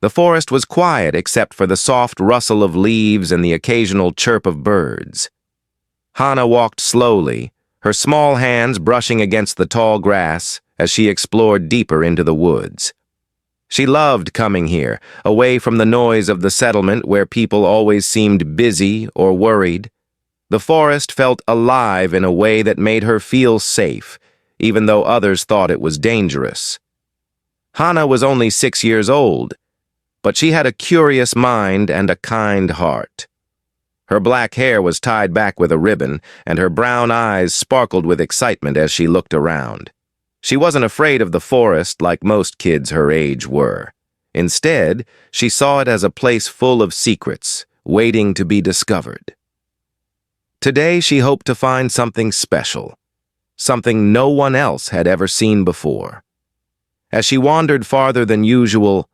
The forest was quiet except for the soft rustle of leaves and the occasional chirp of birds. Hana walked slowly, her small hands brushing against the tall grass as she explored deeper into the woods. She loved coming here, away from the noise of the settlement where people always seemed busy or worried. The forest felt alive in a way that made her feel safe, even though others thought it was dangerous. Hana was only 6 years old, but she had a curious mind and a kind heart. Her black hair was tied back with a ribbon, and her brown eyes sparkled with excitement as she looked around. She wasn't afraid of the forest like most kids her age were. Instead, she saw it as a place full of secrets, waiting to be discovered. Today, she hoped to find something special, something no one else had ever seen before. As she wandered farther than usual,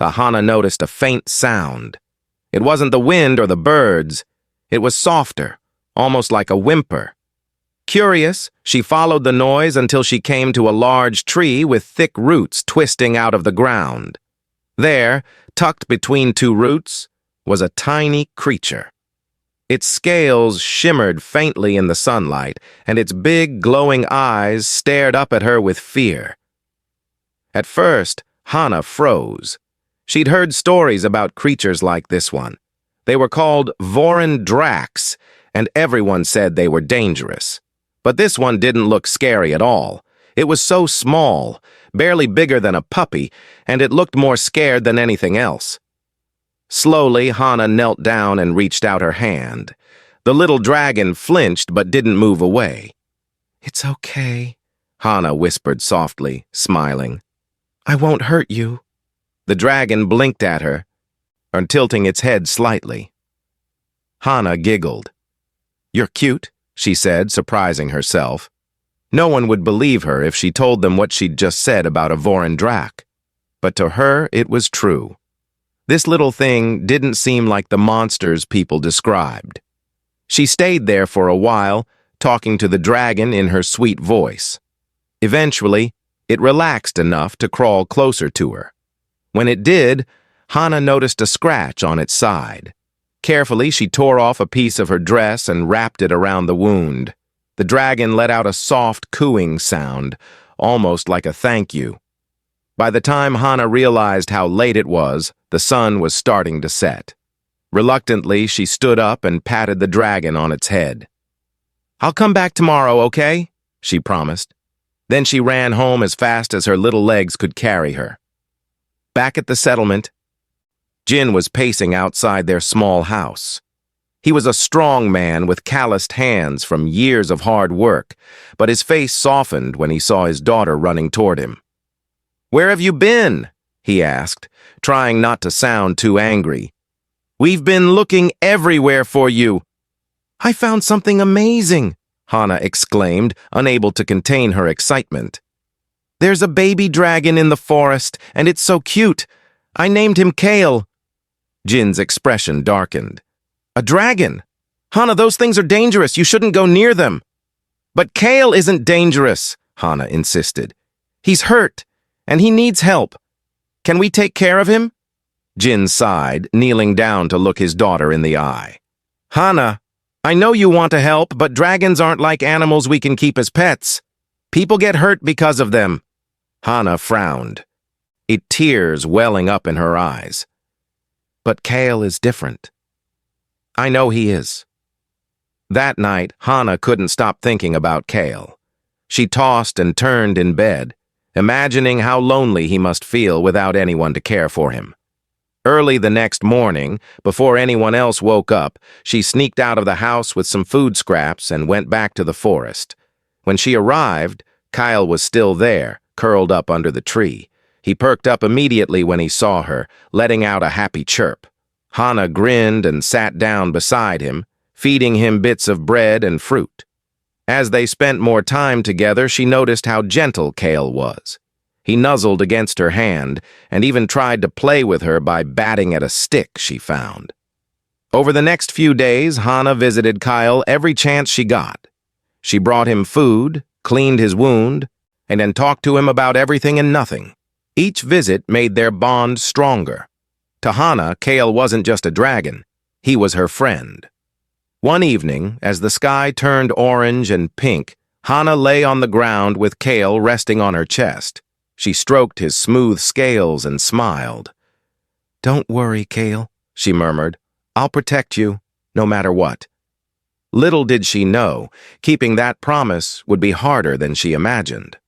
Hana noticed a faint sound. It wasn't the wind or the birds. It was softer, almost like a whimper. Curious, she followed the noise until she came to a large tree with thick roots twisting out of the ground. There, tucked between two roots, was a tiny creature. Its scales shimmered faintly in the sunlight, and its big, glowing eyes stared up at her with fear. At first, Hana froze. She'd heard stories about creatures like this one. They were called Vorin Dracs, and everyone said they were dangerous. But this one didn't look scary at all. It was so small, barely bigger than a puppy, and it looked more scared than anything else. Slowly, Hana knelt down and reached out her hand. The little dragon flinched but didn't move away. "It's okay," Hana whispered softly, smiling. "I won't hurt you." The dragon blinked at her, tilting its head slightly. Hana giggled. "You're cute," she said, surprising herself. No one would believe her if she told them what she'd just said about a Vorin Drac. But to her, it was true. This little thing didn't seem like the monsters people described. She stayed there for a while, talking to the dragon in her sweet voice. Eventually, it relaxed enough to crawl closer to her. When it did, Hana noticed a scratch on its side. Carefully, she tore off a piece of her dress and wrapped it around the wound. The dragon let out a soft cooing sound, almost like a thank you. By the time Hana realized how late it was, the sun was starting to set. Reluctantly, she stood up and patted the dragon on its head. "I'll come back tomorrow, okay?" she promised. Then she ran home as fast as her little legs could carry her. Back at the settlement, Jin was pacing outside their small house. He was a strong man with calloused hands from years of hard work, but his face softened when he saw his daughter running toward him. "Where have you been?" he asked, trying not to sound too angry. "We've been looking everywhere for you." "I found something amazing," Hana exclaimed, unable to contain her excitement. "There's a baby dragon in the forest, and it's so cute. I named him Kale." Jin's expression darkened. "A dragon? Hana, those things are dangerous. You shouldn't go near them." "But Kale isn't dangerous," Hana insisted. "He's hurt, and he needs help. Can we take care of him?" Jin sighed, kneeling down to look his daughter in the eye. "Hana, I know you want to help, but dragons aren't like animals we can keep as pets. People get hurt because of them." Hana frowned, tears welling up in her eyes. "But Kale is different." "I know he is." That night, Hana couldn't stop thinking about Kale. She tossed and turned in bed, imagining how lonely he must feel without anyone to care for him. Early the next morning, before anyone else woke up, she sneaked out of the house with some food scraps and went back to the forest. When she arrived, Kyle was still there, curled up under the tree. He perked up immediately when he saw her, letting out a happy chirp. Hana grinned and sat down beside him, feeding him bits of bread and fruit. As they spent more time together, she noticed how gentle Kale was. He nuzzled against her hand and even tried to play with her by batting at a stick she found. Over the next few days, Hana visited Kyle every chance she got. She brought him food, cleaned his wound, and then talked to him about everything and nothing. Each visit made their bond stronger. To Hana, Kale wasn't just a dragon. He was her friend. One evening, as the sky turned orange and pink, Hana lay on the ground with Kale resting on her chest. She stroked his smooth scales and smiled. "Don't worry, Kale," she murmured. "I'll protect you, no matter what." Little did she know, keeping that promise would be harder than she imagined.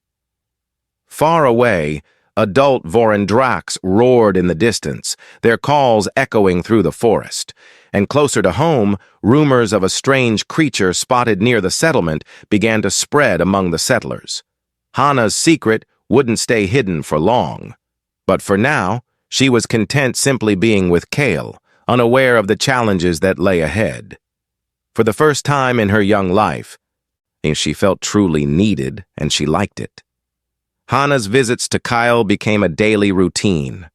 Far away, adult Vorendraks roared in the distance, their calls echoing through the forest. And closer to home, rumors of a strange creature spotted near the settlement began to spread among the settlers. Hana's secret wouldn't stay hidden for long. But for now, she was content simply being with Kale, unaware of the challenges that lay ahead. For the first time in her young life, she felt truly needed, and she liked it. Hana's visits to Kyle became a daily routine.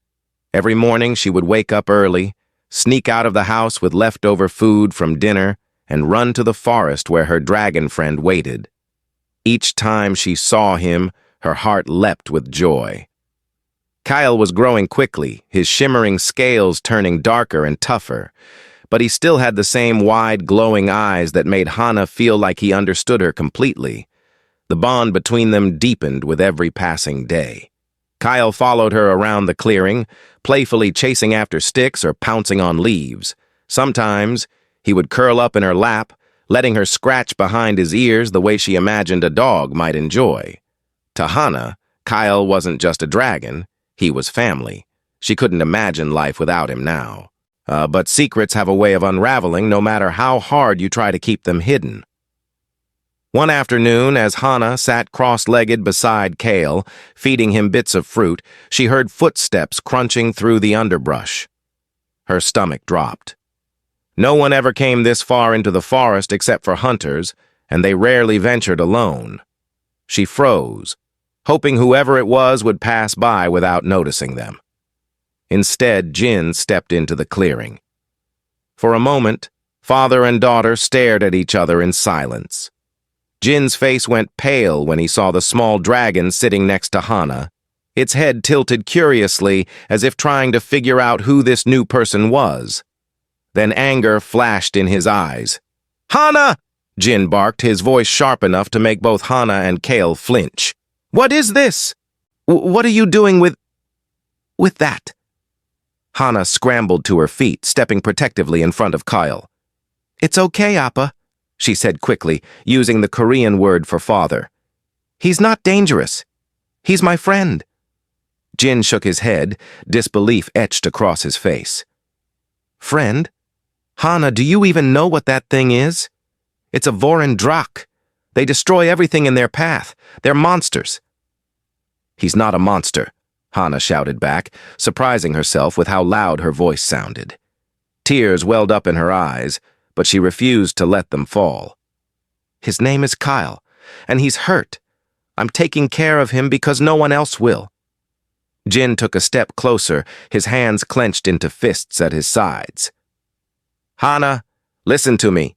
Every morning she would wake up early, sneak out of the house with leftover food from dinner, and run to the forest where her dragon friend waited. Each time she saw him, her heart leapt with joy. Kyle was growing quickly, his shimmering scales turning darker and tougher, but he still had the same wide, glowing eyes that made Hana feel like he understood her completely. The bond between them deepened with every passing day. Kyle followed her around the clearing, playfully chasing after sticks or pouncing on leaves. Sometimes, he would curl up in her lap, letting her scratch behind his ears the way she imagined a dog might enjoy. To Hana, Kyle wasn't just a dragon, he was family. She couldn't imagine life without him now. But secrets have a way of unraveling no matter how hard you try to keep them hidden. One afternoon, as Hana sat cross-legged beside Kale, feeding him bits of fruit, she heard footsteps crunching through the underbrush. Her stomach dropped. No one ever came this far into the forest except for hunters, and they rarely ventured alone. She froze, hoping whoever it was would pass by without noticing them. Instead, Jin stepped into the clearing. For a moment, father and daughter stared at each other in silence. Jin's face went pale when he saw the small dragon sitting next to Hana. Its head tilted curiously, as if trying to figure out who this new person was. Then anger flashed in his eyes. "Hana!" Jin barked, his voice sharp enough to make both Hana and Kale flinch. "What is this? What are you doing with that?" Hana scrambled to her feet, stepping protectively in front of Kyle. "It's okay, Appa," she said quickly, using the Korean word for father. "He's not dangerous. He's my friend." Jin shook his head, disbelief etched across his face. "Friend? Hana, do you even know what that thing is? It's a Vorendrak. They destroy everything in their path. They're monsters." "He's not a monster," Hana shouted back, surprising herself with how loud her voice sounded. Tears welled up in her eyes, but she refused to let them fall. "His name is Kyle, and he's hurt. I'm taking care of him because no one else will." Jin took a step closer, his hands clenched into fists at his sides. "Hana, listen to me.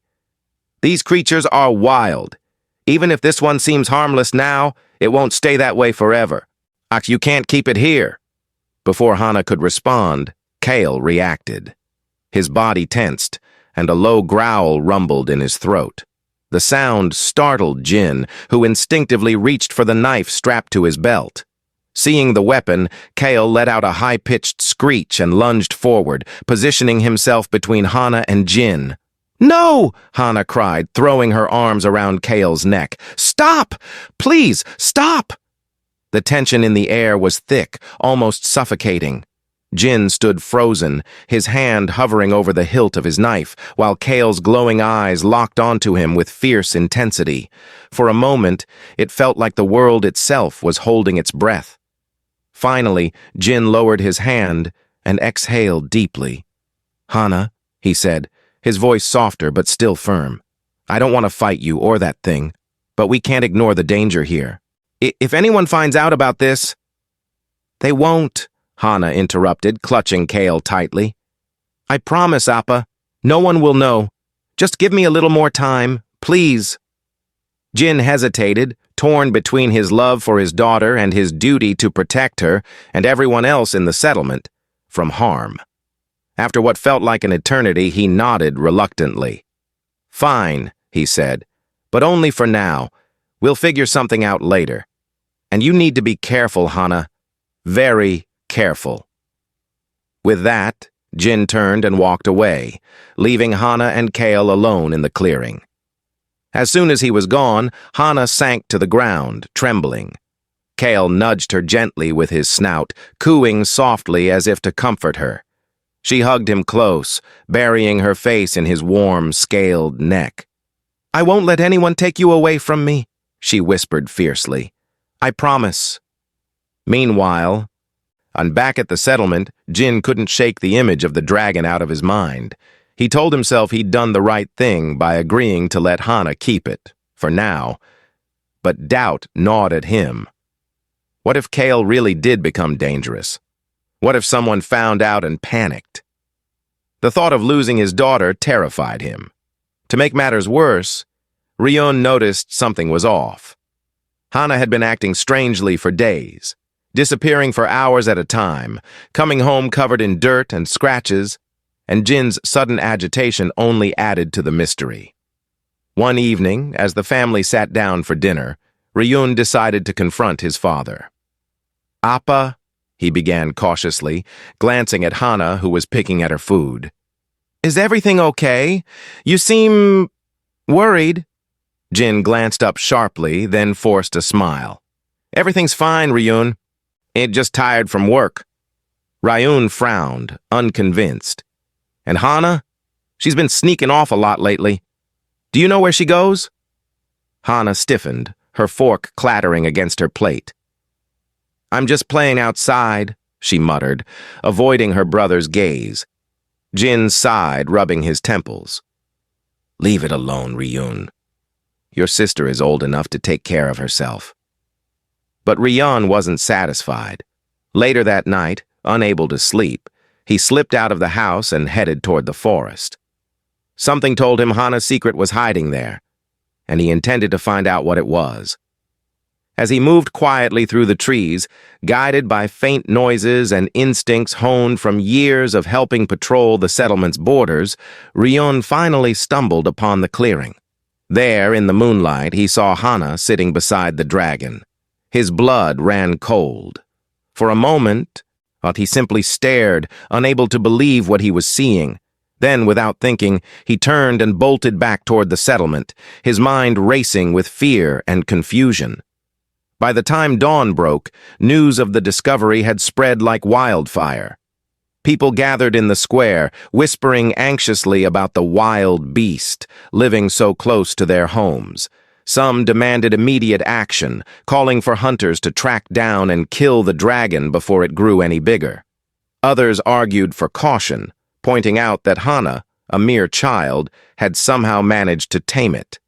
These creatures are wild. Even if this one seems harmless now, it won't stay that way forever. You can't keep it here." Before Hana could respond, Kale reacted. His body tensed, and a low growl rumbled in his throat. The sound startled Jin, who instinctively reached for the knife strapped to his belt. Seeing the weapon, Kale let out a high-pitched screech and lunged forward, positioning himself between Hana and Jin. "No!" Hana cried, throwing her arms around Kale's neck. "Stop! Please, stop!" The tension in the air was thick, almost suffocating. Jin stood frozen, his hand hovering over the hilt of his knife, while Kale's glowing eyes locked onto him with fierce intensity. For a moment, it felt like the world itself was holding its breath. Finally, Jin lowered his hand and exhaled deeply. "Hana," he said, his voice softer but still firm. "I don't want to fight you or that thing, but we can't ignore the danger here. If anyone finds out about this—" "They won't," Hana interrupted, clutching Kale tightly. "I promise, Appa. No one will know. Just give me a little more time, please." Jin hesitated, torn between his love for his daughter and his duty to protect her and everyone else in the settlement from harm. After what felt like an eternity, he nodded reluctantly. "Fine," he said, "but only for now. We'll figure something out later. And you need to be careful, Hana. Very careful." With that, Jin turned and walked away, leaving Hana and Kale alone in the clearing. As soon as he was gone, Hana sank to the ground, trembling. Kale nudged her gently with his snout, cooing softly as if to comfort her. She hugged him close, burying her face in his warm, scaled neck. "I won't let anyone take you away from me," she whispered fiercely. "I promise." Meanwhile, back at the settlement, Jin couldn't shake the image of the dragon out of his mind. He told himself he'd done the right thing by agreeing to let Hana keep it, for now. But doubt gnawed at him. What if Kale really did become dangerous? What if someone found out and panicked? The thought of losing his daughter terrified him. To make matters worse, Ryun noticed something was off. Hana had been acting strangely for days, disappearing for hours at a time, coming home covered in dirt and scratches, and Jin's sudden agitation only added to the mystery. One evening, as the family sat down for dinner, Ryun decided to confront his father. "Appa," he began cautiously, glancing at Hana, who was picking at her food. "Is everything okay? You seem worried." Jin glanced up sharply, then forced a smile. "Everything's fine, Ryun. Just tired from work." Ryun frowned, unconvinced. "And Hana? She's been sneaking off a lot lately. Do you know where she goes?" Hana stiffened, her fork clattering against her plate. "I'm just playing outside," she muttered, avoiding her brother's gaze. Jin sighed, rubbing his temples. "Leave it alone, Ryun. Your sister is old enough to take care of herself." But Ryun wasn't satisfied. Later that night, unable to sleep, he slipped out of the house and headed toward the forest. Something told him Hana's secret was hiding there, and he intended to find out what it was. As he moved quietly through the trees, guided by faint noises and instincts honed from years of helping patrol the settlement's borders, Ryun finally stumbled upon the clearing. There, in the moonlight, he saw Hana sitting beside the dragon. His blood ran cold. For a moment, he simply stared, unable to believe what he was seeing. Then, without thinking, he turned and bolted back toward the settlement, his mind racing with fear and confusion. By the time dawn broke, news of the discovery had spread like wildfire. People gathered in the square, whispering anxiously about the wild beast living so close to their homes. Some demanded immediate action, calling for hunters to track down and kill the dragon before it grew any bigger. Others argued for caution, pointing out that Hana, a mere child, had somehow managed to tame it.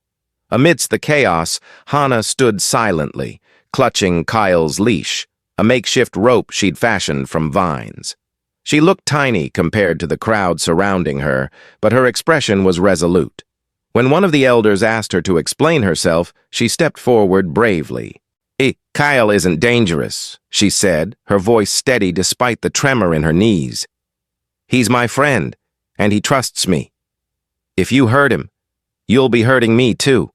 Amidst the chaos, Hana stood silently, clutching Kyle's leash, a makeshift rope she'd fashioned from vines. She looked tiny compared to the crowd surrounding her, but her expression was resolute. When one of the elders asked her to explain herself, she stepped forward bravely. "Kyle isn't dangerous," she said, her voice steady despite the tremor in her knees. "He's my friend, and he trusts me. If you hurt him, you'll be hurting me too."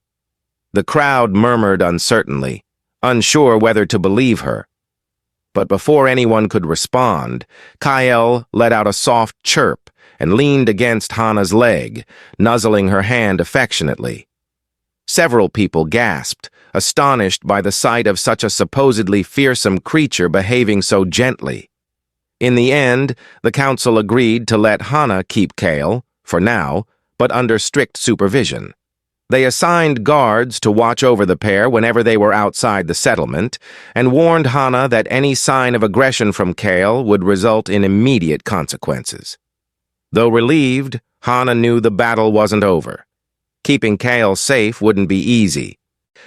The crowd murmured uncertainly, unsure whether to believe her. But before anyone could respond, Kyle let out a soft chirp and leaned against Hana's leg, nuzzling her hand affectionately. Several people gasped, astonished by the sight of such a supposedly fearsome creature behaving so gently. In the end, the council agreed to let Hana keep Kale, for now, but under strict supervision. They assigned guards to watch over the pair whenever they were outside the settlement, and warned Hana that any sign of aggression from Kale would result in immediate consequences. Though relieved, Hana knew the battle wasn't over. Keeping Kale safe wouldn't be easy,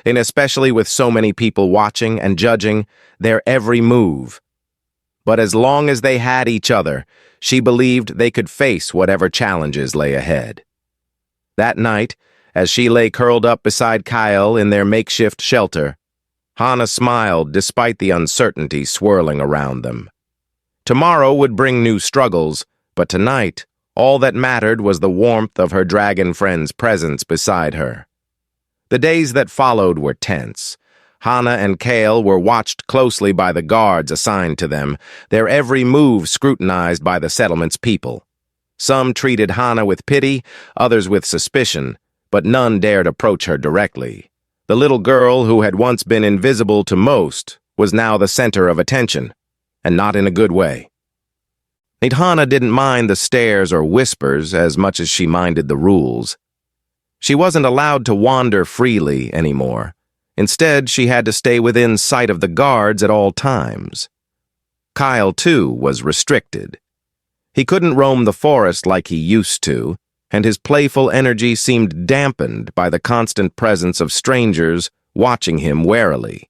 and especially with so many people watching and judging their every move. But as long as they had each other, she believed they could face whatever challenges lay ahead. That night, as she lay curled up beside Kyle in their makeshift shelter, Hana smiled despite the uncertainty swirling around them. Tomorrow would bring new struggles, But tonight, all that mattered was the warmth of her dragon friend's presence beside her. The days that followed were tense. Hana and Kale were watched closely by the guards assigned to them, their every move scrutinized by the settlement's people. Some treated Hana with pity, others with suspicion, but none dared approach her directly. The little girl who had once been invisible to most was now the center of attention, and not in a good way. Hana didn't mind the stares or whispers as much as she minded the rules. She wasn't allowed to wander freely anymore. Instead, she had to stay within sight of the guards at all times. Kyle, too, was restricted. He couldn't roam the forest like he used to, and his playful energy seemed dampened by the constant presence of strangers watching him warily.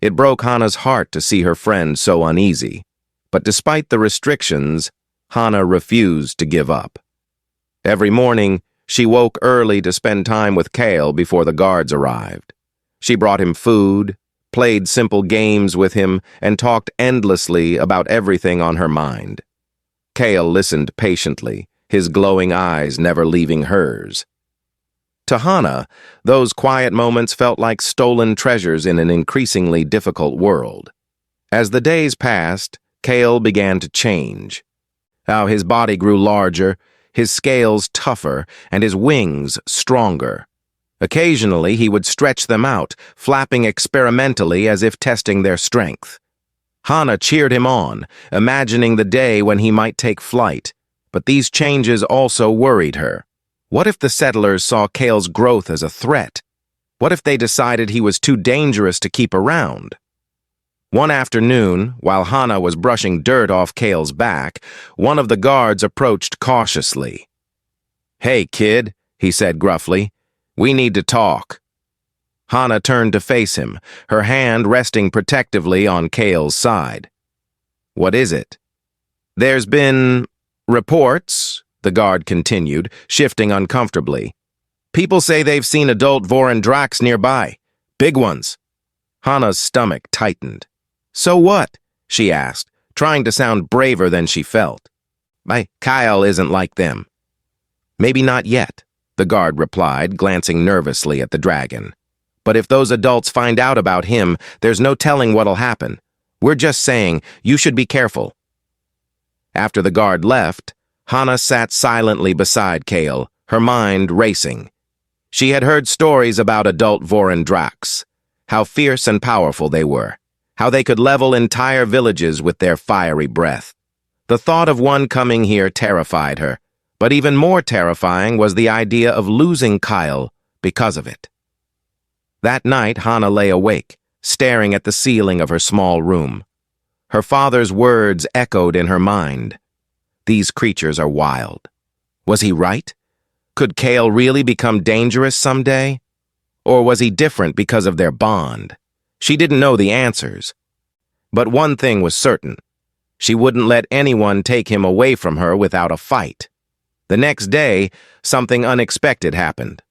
It broke Hana's heart to see her friend so uneasy, but despite the restrictions, Hana refused to give up. Every morning, she woke early to spend time with Kale before the guards arrived. She brought him food, played simple games with him, and talked endlessly about everything on her mind. Kale listened patiently, his glowing eyes never leaving hers. To Hana, those quiet moments felt like stolen treasures in an increasingly difficult world. As the days passed, Kale began to change. His body grew larger, his scales tougher, and his wings stronger. Occasionally, he would stretch them out, flapping experimentally as if testing their strength. Hana cheered him on, imagining the day when he might take flight, but these changes also worried her. What if the settlers saw Kale's growth as a threat? What if they decided he was too dangerous to keep around? One afternoon, while Hana was brushing dirt off Kale's back, one of the guards approached cautiously. "Hey, kid," he said gruffly. "We need to talk." Hana turned to face him, her hand resting protectively on Kale's side. "What is it?" "There's been reports," the guard continued, shifting uncomfortably. "People say they've seen adult Vorendraks nearby. Big ones." Hana's stomach tightened. "So what?" she asked, trying to sound braver than she felt. Kyle isn't like them." "Maybe not yet," the guard replied, glancing nervously at the dragon. "But if those adults find out about him, there's no telling what'll happen. We're just saying, you should be careful." After the guard left, Hana sat silently beside Kale, her mind racing. She had heard stories about adult Vorendraks, how fierce and powerful they were, how they could level entire villages with their fiery breath. The thought of one coming here terrified her, but even more terrifying was the idea of losing Kyle because of it. That night, Hana lay awake, staring at the ceiling of her small room. Her father's words echoed in her mind. These creatures are wild. Was he right? Could Kale really become dangerous someday? Or was he different because of their bond? She didn't know the answers. But one thing was certain. She wouldn't let anyone take him away from her without a fight. The next day, something unexpected happened.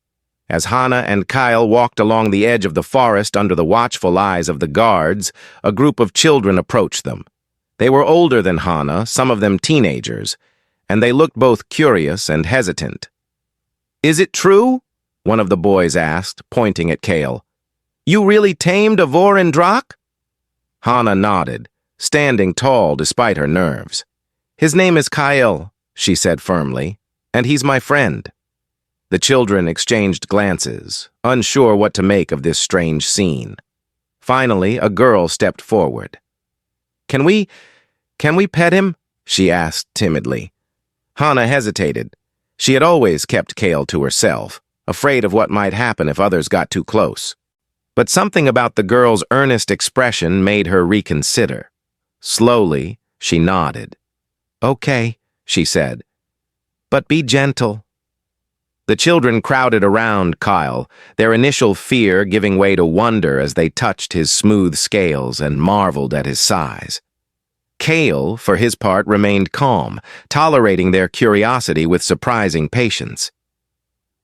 As Hana and Kyle walked along the edge of the forest under the watchful eyes of the guards, a group of children approached them. They were older than Hana, some of them teenagers, and they looked both curious and hesitant. "Is it true?" one of the boys asked, pointing at Kale. "You really tamed a Vorendrak?" Hana nodded, standing tall despite her nerves. "His name is Kyle," she said firmly, "and he's my friend." The children exchanged glances, unsure what to make of this strange scene. Finally, a girl stepped forward. Can we pet him?" she asked timidly. Hana hesitated. She had always kept Kale to herself, afraid of what might happen if others got too close. But something about the girl's earnest expression made her reconsider. Slowly, she nodded. "Okay," she said, "but be gentle." The children crowded around Kyle, their initial fear giving way to wonder as they touched his smooth scales and marveled at his size. Kale, for his part, remained calm, tolerating their curiosity with surprising patience.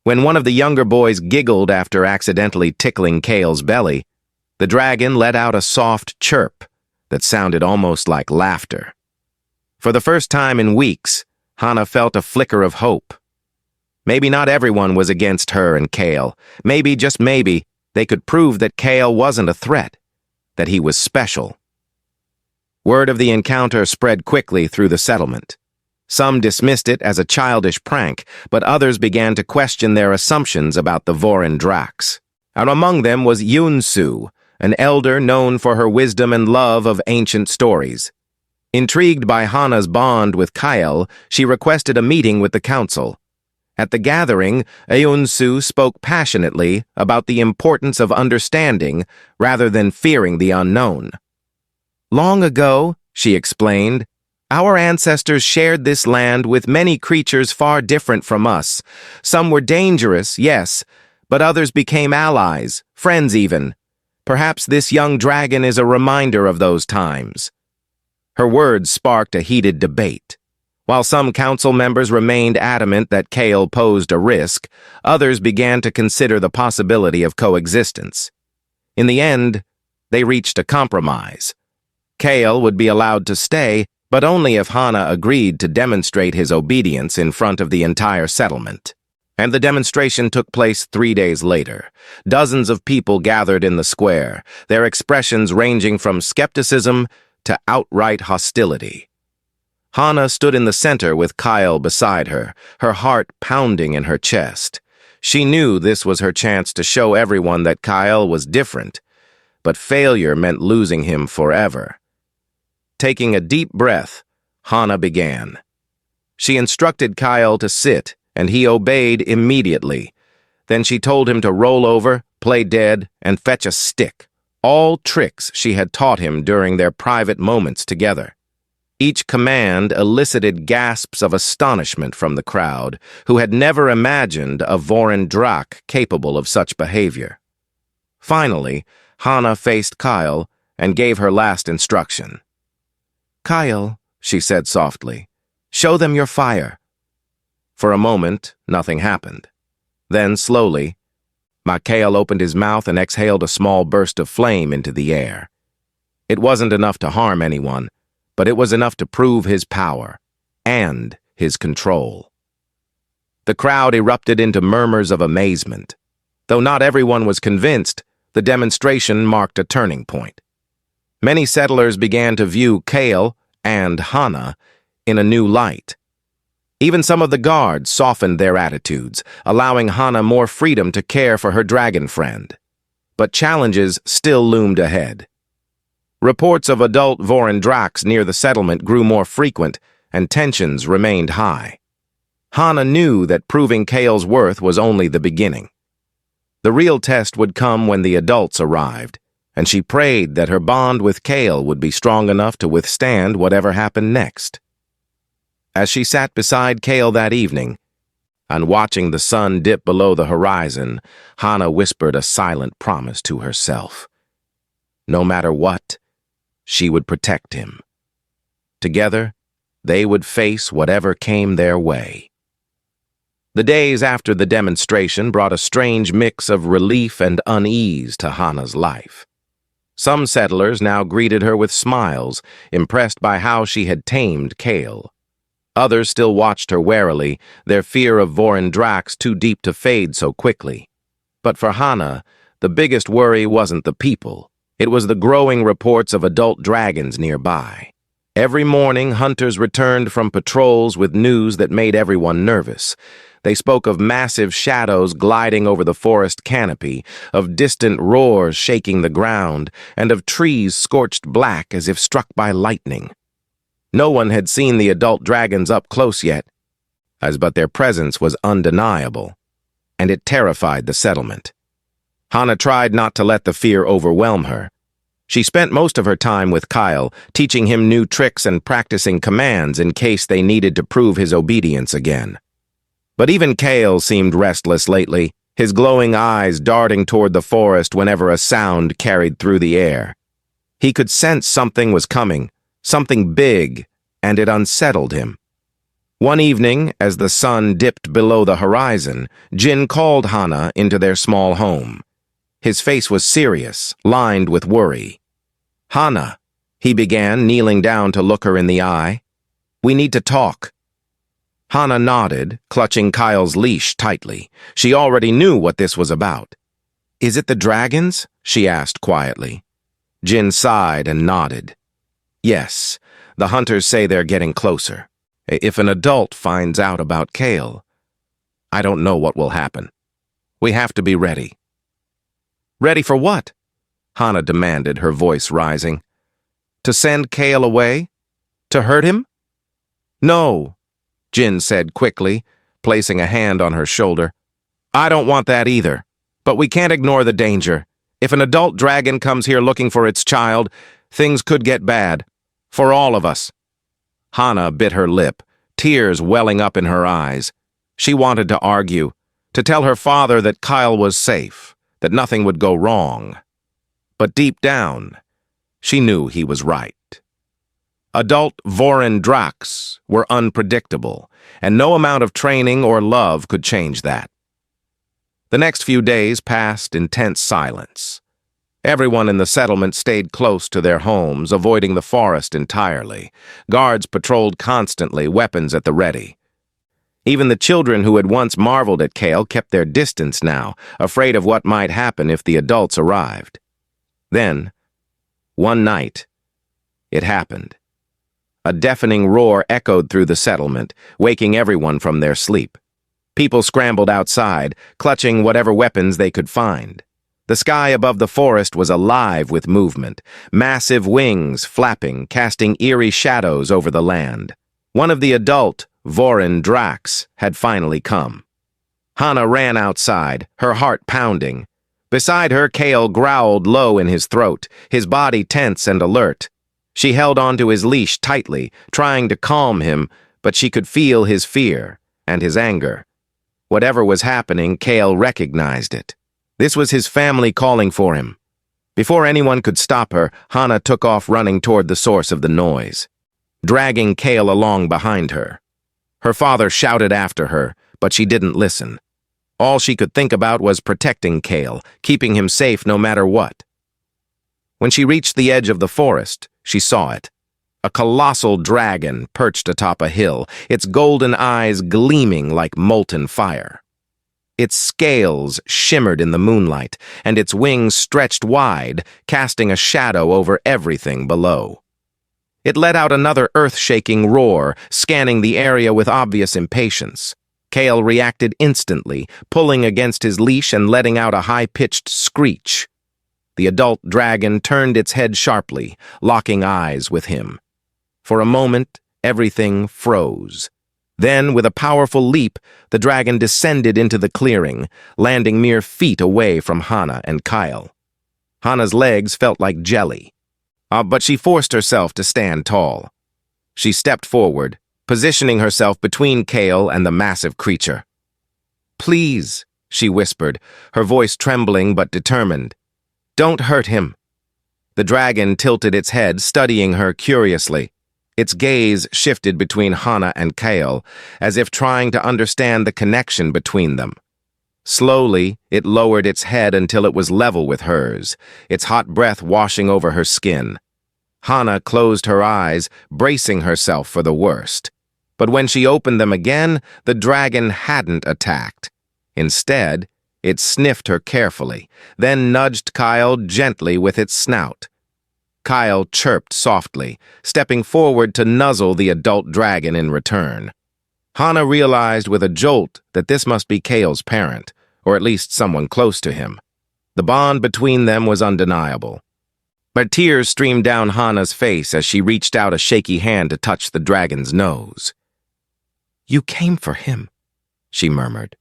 When one of the younger boys giggled after accidentally tickling Kale's belly, the dragon let out a soft chirp that sounded almost like laughter. For the first time in weeks, Hana felt a flicker of hope. Maybe not everyone was against her and Kale. Maybe, just maybe, they could prove that Kale wasn't a threat, that he was special. Word of the encounter spread quickly through the settlement. Some dismissed it as a childish prank, but others began to question their assumptions about the Vorin Drax. And among them was Yun-Su, an elder known for her wisdom and love of ancient stories. Intrigued by Hana's bond with Kyle, she requested a meeting with the council. At the gathering, Yun-Su spoke passionately about the importance of understanding rather than fearing the unknown. Long ago, she explained, our ancestors shared this land with many creatures far different from us. Some were dangerous, yes, but others became allies, friends even. Perhaps this young dragon is a reminder of those times. Her words sparked a heated debate. While some council members remained adamant that Kale posed a risk, others began to consider the possibility of coexistence. In the end, they reached a compromise. Kale would be allowed to stay, but only if Hana agreed to demonstrate his obedience in front of the entire settlement. And the demonstration took place 3 days later. Dozens of people gathered in the square, their expressions ranging from skepticism to outright hostility. Hana stood in the center with Kyle beside her, her heart pounding in her chest. She knew this was her chance to show everyone that Kyle was different, but failure meant losing him forever. Taking a deep breath, Hana began. She instructed Kyle to sit, and he obeyed immediately. Then she told him to roll over, play dead, and fetch a stick, all tricks she had taught him during their private moments together. Each command elicited gasps of astonishment from the crowd, who had never imagined a Vorin Drak capable of such behavior. Finally, Hana faced Kyle and gave her last instruction. Kyle, she said softly, show them your fire. For a moment, nothing happened. Then, slowly, Kyle opened his mouth and exhaled a small burst of flame into the air. It wasn't enough to harm anyone, but it was enough to prove his power and his control. The crowd erupted into murmurs of amazement. Though not everyone was convinced, the demonstration marked a turning point. Many settlers began to view Kale and Hana in a new light. Even some of the guards softened their attitudes, allowing Hana more freedom to care for her dragon friend. But challenges still loomed ahead. Reports of adult Vorin Drax near the settlement grew more frequent, and tensions remained high. Hana knew that proving Kale's worth was only the beginning. The real test would come when the adults arrived, and she prayed that her bond with Kale would be strong enough to withstand whatever happened next. As she sat beside Kale that evening, and watching the sun dip below the horizon, Hana whispered a silent promise to herself. No matter what, she would protect him. Together, they would face whatever came their way. The days after the demonstration brought a strange mix of relief and unease to Hana's life. Some settlers now greeted her with smiles, impressed by how she had tamed Kale. Others still watched her warily, their fear of Vorin Drax too deep to fade so quickly. But for Hana, the biggest worry wasn't the people. It was the growing reports of adult dragons nearby. Every morning, hunters returned from patrols with news that made everyone nervous. They spoke of massive shadows gliding over the forest canopy, of distant roars shaking the ground, and of trees scorched black as if struck by lightning. No one had seen the adult dragons up close yet, but their presence was undeniable, and it terrified the settlement. Hana tried not to let the fear overwhelm her. She spent most of her time with Kyle, teaching him new tricks and practicing commands in case they needed to prove his obedience again. But even Kale seemed restless lately, his glowing eyes darting toward the forest whenever a sound carried through the air. He could sense something was coming, something big, and it unsettled him. One evening, as the sun dipped below the horizon, Jin called Hana into their small home. His face was serious, lined with worry. "Hana," he began, kneeling down to look her in the eye. "We need to talk." Hana nodded, clutching Kyle's leash tightly. She already knew what this was about. "Is it the dragons?" she asked quietly. Jin sighed and nodded. "Yes, the hunters say they're getting closer. If an adult finds out about Kale, I don't know what will happen. We have to be ready." "Ready for what?" Hana demanded, her voice rising. "To send Kale away? To hurt him?" "No," Jin said quickly, placing a hand on her shoulder. "I don't want that either, but we can't ignore the danger. If an adult dragon comes here looking for its child, things could get bad. For all of us." Hana bit her lip, tears welling up in her eyes. She wanted to argue, to tell her father that Kyle was safe, that nothing would go wrong. But deep down, she knew he was right. Adult Vorin Dracs were unpredictable, and no amount of training or love could change that. The next few days passed in tense silence. Everyone in the settlement stayed close to their homes, avoiding the forest entirely. Guards patrolled constantly, weapons at the ready. Even the children who had once marveled at Kale kept their distance now, afraid of what might happen if the adults arrived. Then, one night, it happened. A deafening roar echoed through the settlement, waking everyone from their sleep. People scrambled outside, clutching whatever weapons they could find. The sky above the forest was alive with movement, massive wings flapping, casting eerie shadows over the land. One of the adult Vorin Dracs had finally come. Hana ran outside, her heart pounding. Beside her, Kale growled low in his throat, his body tense and alert. She held onto his leash tightly, trying to calm him, but she could feel his fear and his anger. Whatever was happening, Kale recognized it. This was his family calling for him. Before anyone could stop her, Hana took off running toward the source of the noise, dragging Kale along behind her. Her father shouted after her, but she didn't listen. All she could think about was protecting Kale, keeping him safe no matter what. When she reached the edge of the forest, she saw it. A colossal dragon perched atop a hill, its golden eyes gleaming like molten fire. Its scales shimmered in the moonlight, and its wings stretched wide, casting a shadow over everything below. It let out another earth-shaking roar, scanning the area with obvious impatience. Kale reacted instantly, pulling against his leash and letting out a high-pitched screech. The adult dragon turned its head sharply, locking eyes with him. For a moment, everything froze. Then, with a powerful leap, the dragon descended into the clearing, landing mere feet away from Hana and Kyle. Hana's legs felt like jelly, but she forced herself to stand tall. She stepped forward, positioning herself between Kale and the massive creature. "Please," she whispered, her voice trembling but determined. "Don't hurt him." The dragon tilted its head, studying her curiously. Its gaze shifted between Hana and Kale, as if trying to understand the connection between them. Slowly, it lowered its head until it was level with hers, its hot breath washing over her skin. Hana closed her eyes, bracing herself for the worst. But when she opened them again, the dragon hadn't attacked. Instead, it sniffed her carefully, then nudged Kyle gently with its snout. Kyle chirped softly, stepping forward to nuzzle the adult dragon in return. Hana realized with a jolt that this must be Kale's parent, or at least someone close to him. The bond between them was undeniable. But tears streamed down Hana's face as she reached out a shaky hand to touch the dragon's nose. "You came for him," she murmured.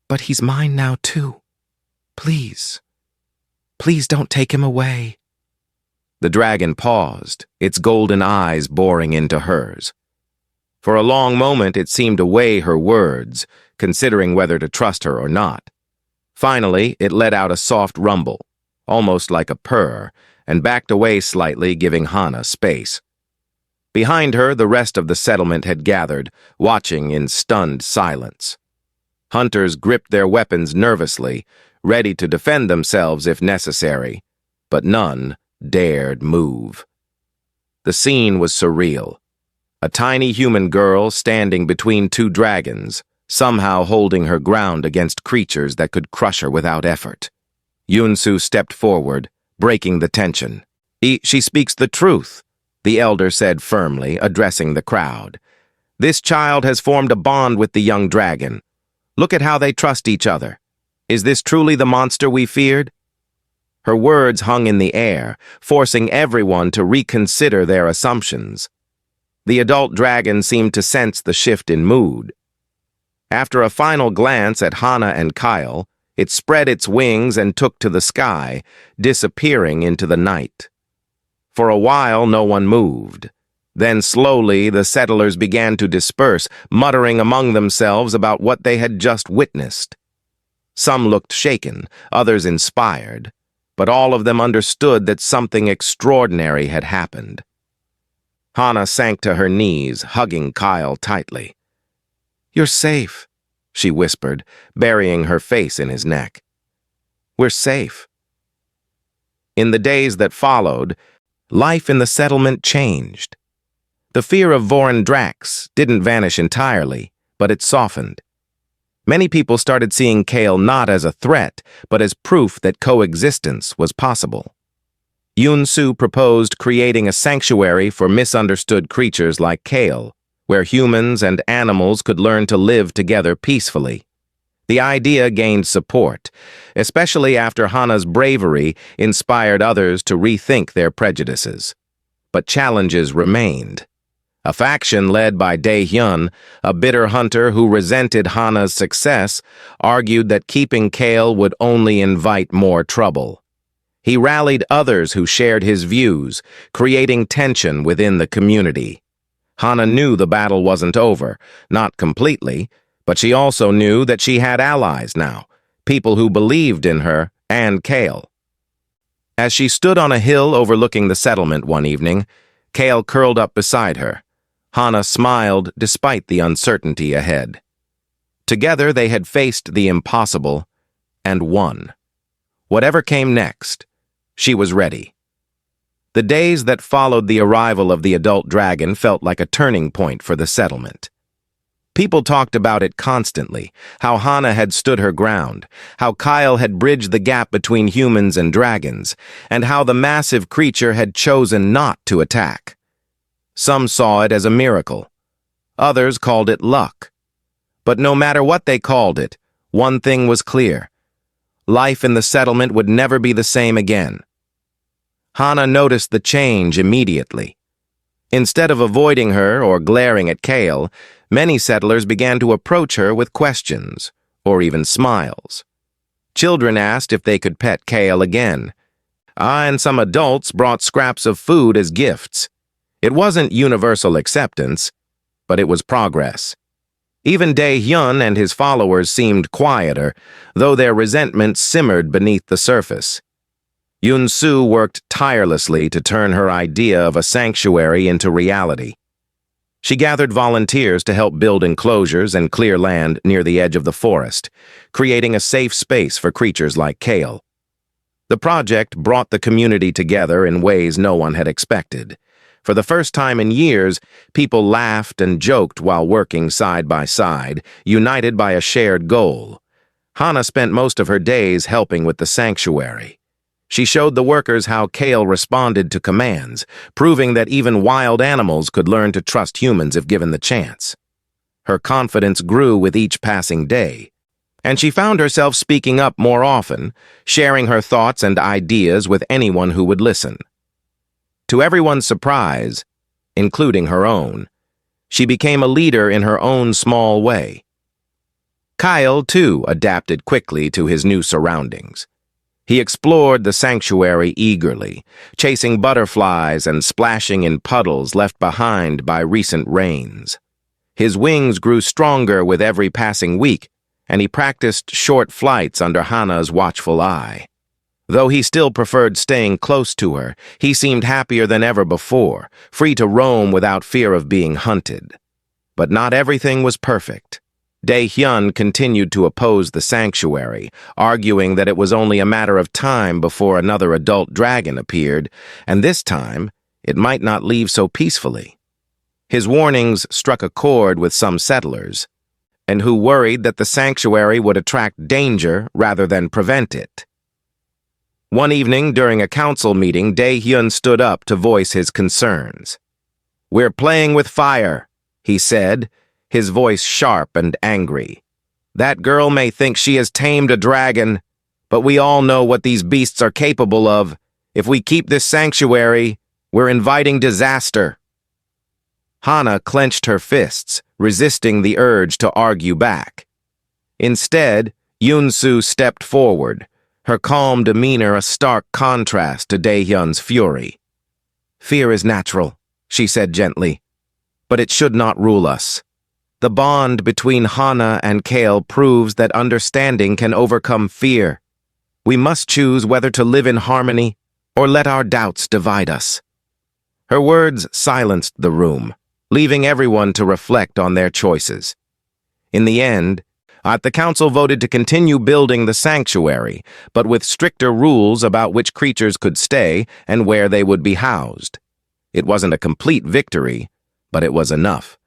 "But he's mine now, too. Please, please don't take him away." The dragon paused, its golden eyes boring into hers. For a long moment it seemed to weigh her words, considering whether to trust her or not. Finally, it let out a soft rumble, almost like a purr, and backed away slightly, giving Hana space. Behind her, the rest of the settlement had gathered, watching in stunned silence. Hunters gripped their weapons nervously, ready to defend themselves if necessary, but none dared move. The scene was surreal. a tiny human girl standing between two dragons, somehow holding her ground against creatures that could crush her without effort. Yunsu stepped forward, breaking the tension. She speaks the truth," the elder said firmly, addressing the crowd. "This child has formed a bond with the young dragon. Look at how they trust each other. Is this truly the monster we feared?" Her words hung in the air, forcing everyone to reconsider their assumptions. The adult dragon seemed to sense the shift in mood. After a final glance at Hana and Kyle, it spread its wings and took to the sky, disappearing into the night. For a while, no one moved. Then slowly, the settlers began to disperse, muttering among themselves about what they had just witnessed. Some looked shaken, others inspired, but all of them understood that something extraordinary had happened. Hana sank to her knees, hugging Kyle tightly. "You're safe," she whispered, burying her face in his neck. "We're safe." In the days that followed, life in the settlement changed. The fear of Vorin Drax didn't vanish entirely, but it softened. Many people started seeing Kale not as a threat, but as proof that coexistence was possible. Yunsu proposed creating a sanctuary for misunderstood creatures like Kale, where humans and animals could learn to live together peacefully. The idea gained support, especially after Hana's bravery inspired others to rethink their prejudices. But challenges remained. A faction led by Dae-hyun, a bitter hunter who resented Hana's success, argued that keeping Kale would only invite more trouble. He rallied others who shared his views, creating tension within the community. Hana knew the battle wasn't over, not completely, but she also knew that she had allies now, people who believed in her and Kale. As she stood on a hill overlooking the settlement one evening, Kale curled up beside her. Hana smiled despite the uncertainty ahead. Together they had faced the impossible and won. Whatever came next, she was ready. The days that followed the arrival of the adult dragon felt like a turning point for the settlement. People talked about it constantly, how Hana had stood her ground, how Kyle had bridged the gap between humans and dragons, and how the massive creature had chosen not to attack. Some saw it as a miracle. Others called it luck. But no matter what they called it, one thing was clear. Life in the settlement would never be the same again. Hana noticed the change immediately. Instead of avoiding her or glaring at Kale, many settlers began to approach her with questions, or even smiles. Children asked if they could pet Kale again. And some adults brought scraps of food as gifts. It wasn't universal acceptance, but it was progress. Even Dae-hyun and his followers seemed quieter, though their resentment simmered beneath the surface. Yunsu worked tirelessly to turn her idea of a sanctuary into reality. She gathered volunteers to help build enclosures and clear land near the edge of the forest, creating a safe space for creatures like Kale. The project brought the community together in ways no one had expected. For the first time in years, people laughed and joked while working side by side, united by a shared goal. Hana spent most of her days helping with the sanctuary. She showed the workers how Kale responded to commands, proving that even wild animals could learn to trust humans if given the chance. Her confidence grew with each passing day, and she found herself speaking up more often, sharing her thoughts and ideas with anyone who would listen. To everyone's surprise, including her own, she became a leader in her own small way. Kyle, too, adapted quickly to his new surroundings. He explored the sanctuary eagerly, chasing butterflies and splashing in puddles left behind by recent rains. His wings grew stronger with every passing week, and he practiced short flights under Hana's watchful eye. Though he still preferred staying close to her, he seemed happier than ever before, free to roam without fear of being hunted. But not everything was perfect. Dae-hyun continued to oppose the sanctuary, arguing that it was only a matter of time before another adult dragon appeared, and this time, it might not leave so peacefully. His warnings struck a chord with some settlers, and who worried that the sanctuary would attract danger rather than prevent it. One evening during a council meeting, Dae-hyun stood up to voice his concerns. "We're playing with fire," he said, his voice sharp and angry. "That girl may think she has tamed a dragon, but we all know what these beasts are capable of. If we keep this sanctuary, we're inviting disaster." Hana clenched her fists, resisting the urge to argue back. Instead, Yoon-soo stepped forward, her calm demeanor a stark contrast to Dae-hyun's fury. "Fear is natural," she said gently, "but it should not rule us. The bond between Hana and Kale proves that understanding can overcome fear. We must choose whether to live in harmony or let our doubts divide us." Her words silenced the room, leaving everyone to reflect on their choices. In the end, the council voted to continue building the sanctuary, but with stricter rules about which creatures could stay and where they would be housed. It wasn't a complete victory, but it was enough.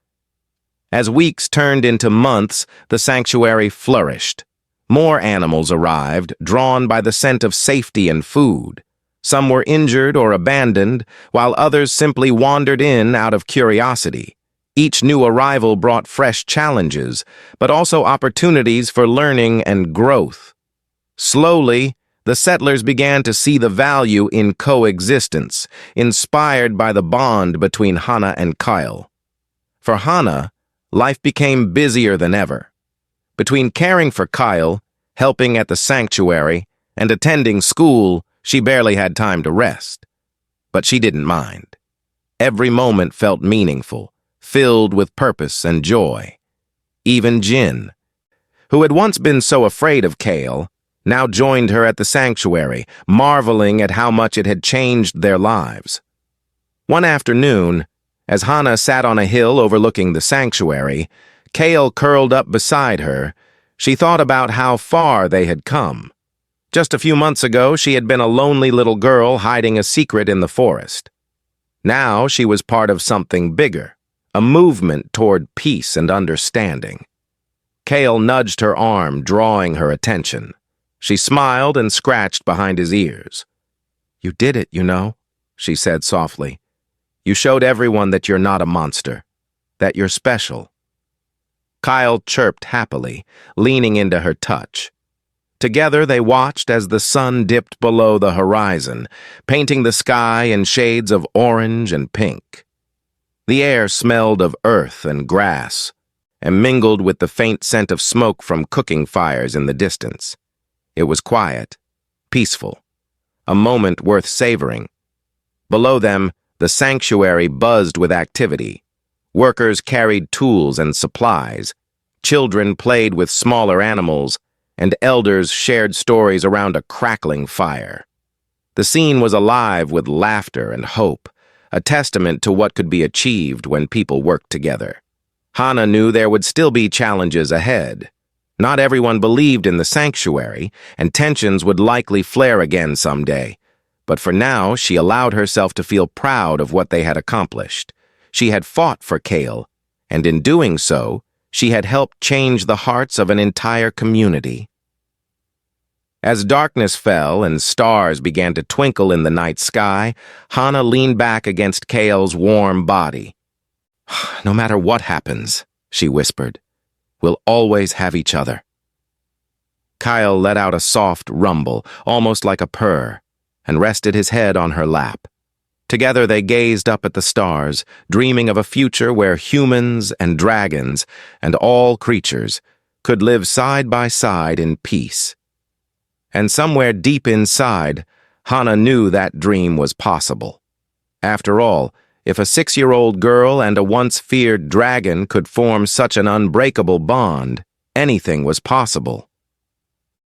As weeks turned into months, the sanctuary flourished. More animals arrived, drawn by the scent of safety and food. Some were injured or abandoned, while others simply wandered in out of curiosity. Each new arrival brought fresh challenges, but also opportunities for learning and growth. Slowly, the settlers began to see the value in coexistence, inspired by the bond between Hana and Kyle. For Hana, life became busier than ever. Between caring for Kyle, helping at the sanctuary, and attending school, she barely had time to rest. But she didn't mind. Every moment felt meaningful, filled with purpose and joy. Even Jin, who had once been so afraid of Kale, now joined her at the sanctuary, marveling at how much it had changed their lives. One afternoon, as Hana sat on a hill overlooking the sanctuary, Kale curled up beside her. She thought about how far they had come. Just a few months ago, she had been a lonely little girl hiding a secret in the forest. Now she was part of something bigger, a movement toward peace and understanding. Kale nudged her arm, drawing her attention. She smiled and scratched behind his ears. "You did it, you know," she said softly. "You showed everyone that you're not a monster, that you're special." Kyle chirped happily, leaning into her touch. Together they watched as the sun dipped below the horizon, painting the sky in shades of orange and pink. The air smelled of earth and grass, and mingled with the faint scent of smoke from cooking fires in the distance. It was quiet, peaceful, a moment worth savoring. Below them, the sanctuary buzzed with activity. Workers carried tools and supplies. Children played with smaller animals, and elders shared stories around a crackling fire. The scene was alive with laughter and hope, a testament to what could be achieved when people worked together. Hana knew there would still be challenges ahead. Not everyone believed in the sanctuary, and tensions would likely flare again someday. But for now, she allowed herself to feel proud of what they had accomplished. She had fought for Kale, and in doing so, she had helped change the hearts of an entire community. As darkness fell and stars began to twinkle in the night sky, Hana leaned back against Kale's warm body. "No matter what happens," she whispered, "we'll always have each other." Kyle let out a soft rumble, almost like a purr, and rested his head on her lap. Together they gazed up at the stars, dreaming of a future where humans and dragons and all creatures could live side by side in peace. And somewhere deep inside, Hana knew that dream was possible. After all, if a 6-year-old girl and a once-feared dragon could form such an unbreakable bond, anything was possible.